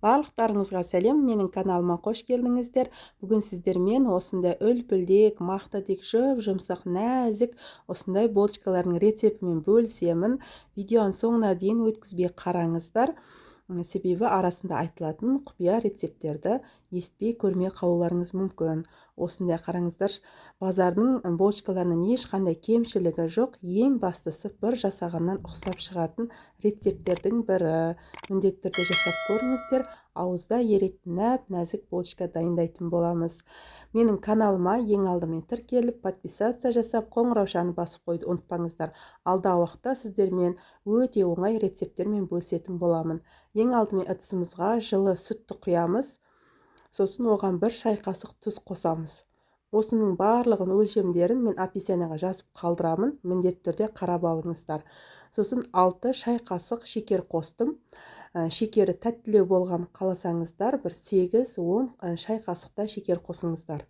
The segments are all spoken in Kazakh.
Барлықтарыңызға сәлем, менің каналыма қош келдіңіздер. Бүгін сіздермен осындай үлпілдек, мақтадек, жұмсақ, нәзік осындай булочкалардың рецептімен бөлісемін. Видеоның соңына дейін өткізбей қараңыздар. Себебі арасында айтылатын құпия рецепттерді естпей көрмей қалуларыңыз мүмкін. Осындай қараңыздар, базардың булочкаларының ешқандай кемшілігі жоқ. Ең бастысы бір жасағаннан ұқсап шығатын рецепттердің бірі. Міндетті түрде жасап көріңіздер. Ауызда еритін нәп-нәзік булочка дайындайтын боламыз. Менің каналыма ең алдымен тіркеліп, подписация жасап, қоңыраушаны басып қойды ұмытпаңыздар. Алдағы уақытта сіздермен өте оңай рецепттермен бөлісетін боламын. Ең алдымен ыдысымызға жылы сүтті құямыз. Сосын оған бір шай қасық тұз қосамыз. Осының барлығын өлшемдерін мен описанияға жазып қалдырамын. Міндетті түрде қарап алыңыздар. Сосын 6 шай қасық шекер қостым. Шекері тәттілеу болған қаласаңыздар, бір 8-10 шай қасықта шекер қосыңыздар.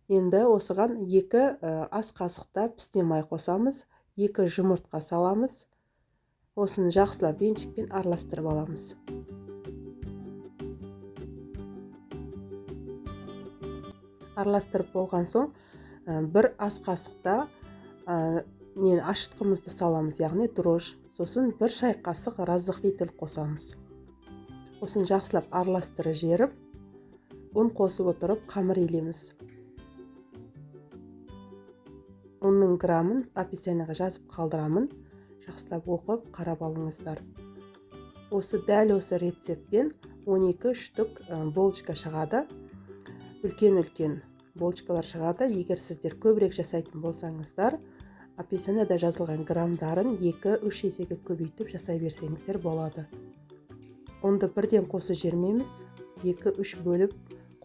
Енді осыған 2 ас қасықта пісте май қосамыз, 2 жұмыртқа саламыз. Осыны жақсылап венчикпен араластырып аламыз. Араластырып болған соң, бір ас қасықта ашытқымызды саламыз, яғни дрож. Сосын бір шай қасық разрыхлитель қосамыз. Осын жақсылап араластырып жеріп, ұн қосып отырып қамыр илеміз. Оның грамын описанияға жазып қалдырамын. Жақсылап оқып қарап алыңыздар. Дәл осы рецептпен 12 штук булочка шығады. Үлкен булочкалар шығады. Егер сіздер көбірек жасайтын болсаңыздар, описанияда жазылған грамдарын 2-3 есеге көбейтіп жасай берсеңіздер болады. Онды бірден қосып жермейміз, 2-3 бөліп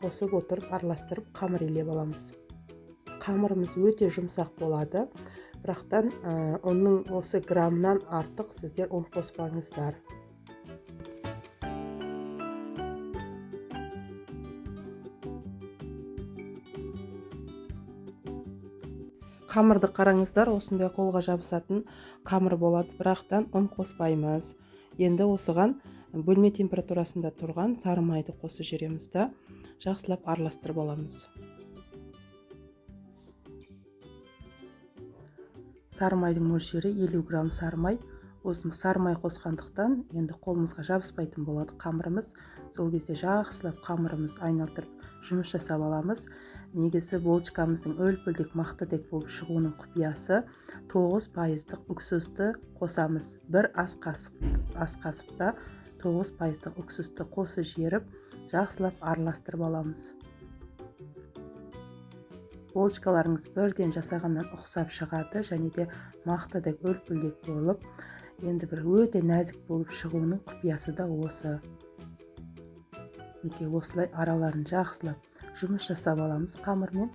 қосып отырып араластырып қамыр илеп аламыз. Қамырымыз өте жұмсақ болады, бірақтан оның осы грамнан артық сіздер ұн қоспаңыздар. Қамырды қараңыздар, осындай қолға жабысатын қамыр болады, бірақтан ұн қоспаймыз. Енді осыған бөлме температурасында тұрған сары майды қосып жібереміз да, жақсылап араластырып аламыз. Сары майдың мөлшері 50 грамм сары май. Осы сары май қосқандықтан енді қолымызға жабыспайтын болады қамырымыз. Сол кезде жақсылап қамырымыз айналдырып жұмыс жасап аламыз. Негізі булочкамыздың үлпілдек мақтадек болып шығуының құпиясы 9% уксусты қосамыз. Бір ас қасықта 9% уксусты қосып жеріп, жақсылап араластырып аламыз. Булочкаларыңыз бірден жасағаннан ұқсап шығады, және де мақтадек үлпілдек болып, енді бір өте нәзік болып шығуының құпиясы да осы. Осылай араларын жақсылап жұмыс жасап аламыз қамырмен.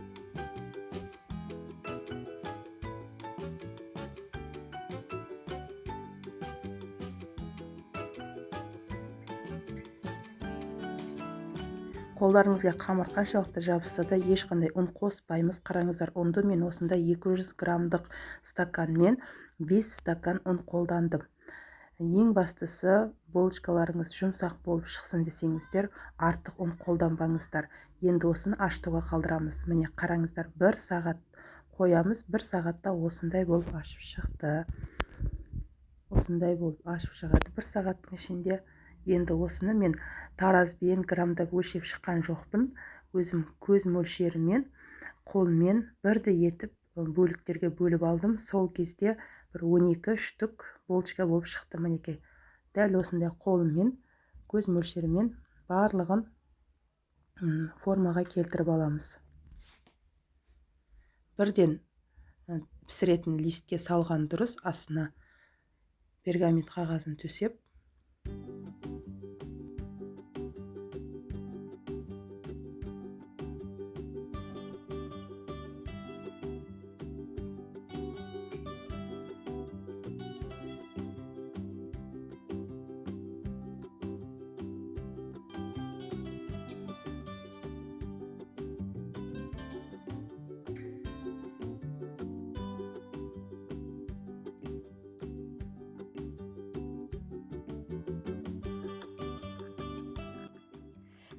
Қолдарыңызға қамыр қаншалықты жабысса да ешқандай ұн қоспаймыз. Қараңыздар, ұнды мен осында 200 грамдық стаканмен 5 стакан ұн қолдандым. Ең бастысы, булочкаларыңыз жұмсақ болып шықсын десеңіздер, артық ұн қолданбаңыздар. Енді осыны ашытуға қалдырамыз. Міне қараңыздар, 1 сағат қоямыз, 1 сағатта осындай болып ашып шықты. Осындай болып ашып шығады 1 сағаттың ішінде. Енді осыны мен таразбен грамдап өлшеп шыққан жоқпын. Өзім көз мөлшерімен, қолмен бірді етіп бөліктерге бөліп алдым. Сол кезде бір 12 штук булочка болып шықты. Мінекей, дәл осындай қолмен, көз мөлшерімен барлығын формаға келтіріп аламыз. Бірден пісіретін листке салған дұрыс, астына пергамент қағазын төсеп.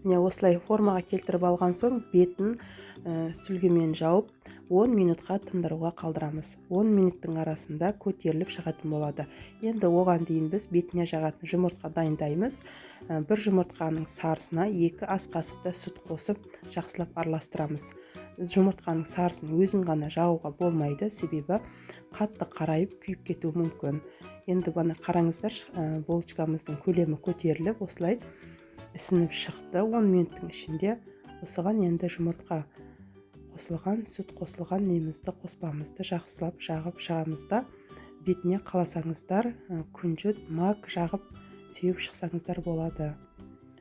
міне осылай формаға келтіріп алған соң бетін сүлгімен жауып 10 минутқа тындыруға қалдырамыз. 10 минуттың арасында көтеріліп шығатын болады. Енді оған дейін біз бетіне жағатын жұмыртқа дайындаймыз. Бір жұмыртқаның сарысына 2 ас қасықта сүт қосып жақсылап араластырамыз. Жұмыртқаның сарысын өзін ғана жағуға болмайды, себебі қатты қарайып күйіп кетуі мүмкін. Енді бана қараңыздар, булочкамыздың көлемі көтеріліп, осылай ісініп шықты. 10 минуттың ішінде осыған енді жұмыртқа қосылған, сүт қосылған немізді қоспамызды жақсылап жағып шығамыз да, бетіне қаласаңыздар күнжіт, мак жағып сеуіп шықсаңыздар болады.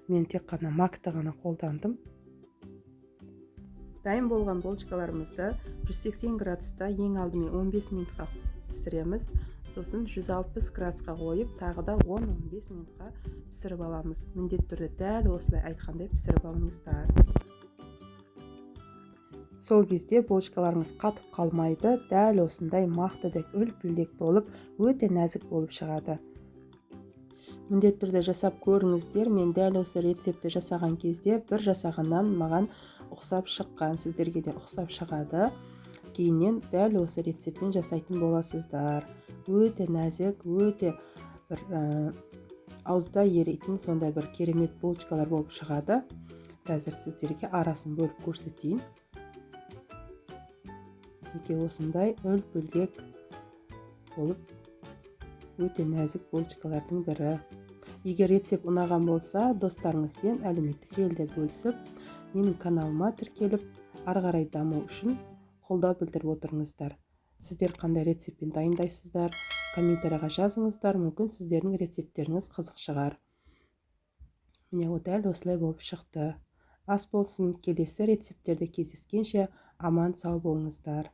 Мен тек қана макты ғана қолдандым. Дайын болған булочкаларымызды 180 градуста ең алдымен 15 минутқа пісіреміз. Сосын 160 градусқа қойып, тағы да 10-15 минутқа пісіріп аламыз. Міндетті түрде дәл осылай айтқандай пісіріп алыңыздар. Сол кезде булочкаларыңыз қатып қалмайды, дәл осындай мақтыдек үлпілдек болып, өте нәзік болып шығады. Міндетті түрде жасап көріңіздер. Мен дәл осы рецепті жасаған кезде бір жасағаннан маған ұқсап шыққан, сіздерге де ұқсап шығады. Кейіннен дәл осы рецептпен жасайтын боласыздар. Өте нәзік, өте бір аузда еритін сондай бір керемет булочкалар болып шығады. Қазір сіздерге арасын бөліп көрсетейін. Неге осындай үлпілдек болып өте нәзік булочкалардың бірі. Егер рецепт ұнаған болса, достарыңызбен әлеуметтік желіде бөлісіп, менің каналыма тіркеліп, ары қарай даму үшін қолдау білдіріп отырыңыздар. Сіздер қандай рецептпен дайындайсыздар, комментарияға жазыңыздар, мүмкін сіздердің рецепттеріңіз қызық шығар. Міне дәл осылай болып шықты. Ас болсын, келесі рецепттерде кездескенше аман сау болыңыздар.